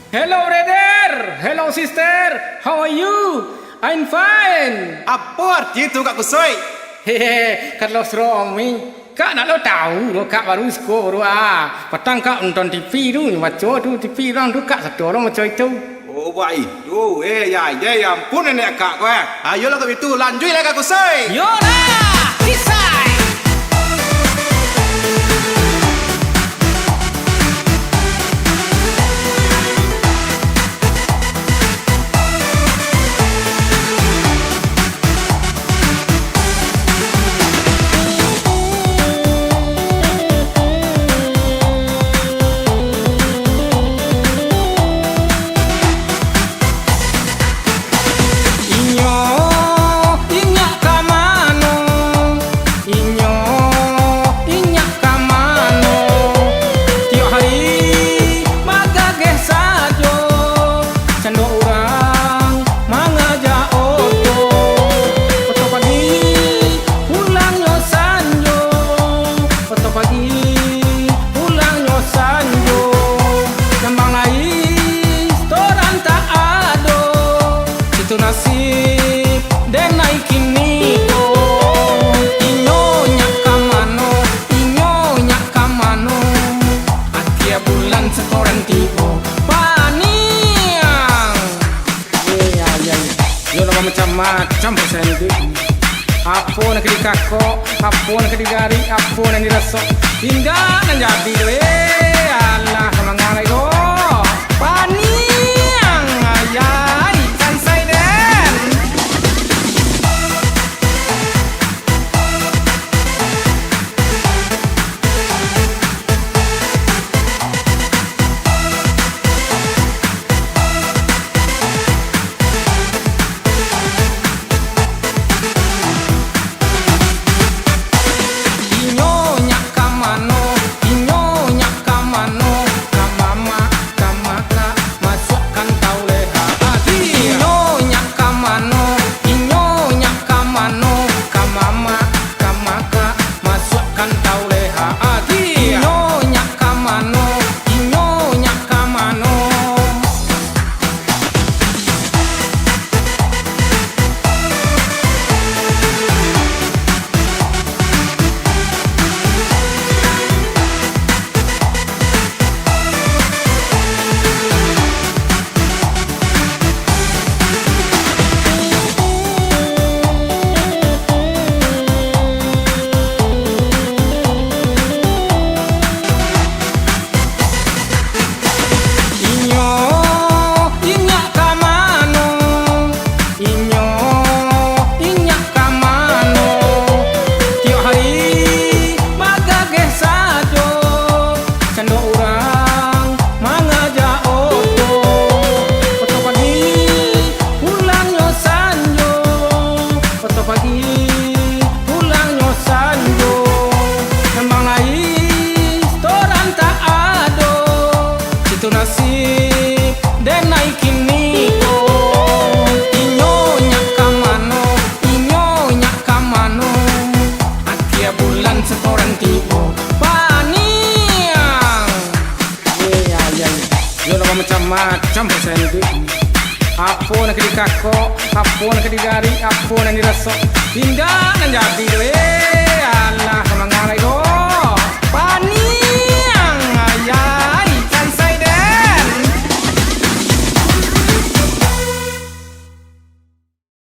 Hello brother, hello sister, how are you? I'm fine. Apa arti itu Kak Kusoi? Hehe, kalau suami, kak nak lo tahu, lo kak baru sekolah baru Petang kak nonton TV tu, macam tu TV orang tu kak satu orang macam itu. Oh baik, tu ya ampun nenek Kak kau. Ayolah kalau itu lanjutlah Kak Kusoi. Yolah, kisah. Nasib dan naikin niko inyonya kamano akhir bulan setoran tibo paniang yo nama macam-macam pesan itu apa nak dikako apa nak digari apa nak dirasok hingga nak jadi Allah semangat itu paniang ayai nasib dan naikin niko inyonya kamano akhir bulan setoran tibo paniang yo nama macam-macam pesan itu apa nak dikako apa nak digari apa nak dirasok hingga nak jadi Allah semangat itu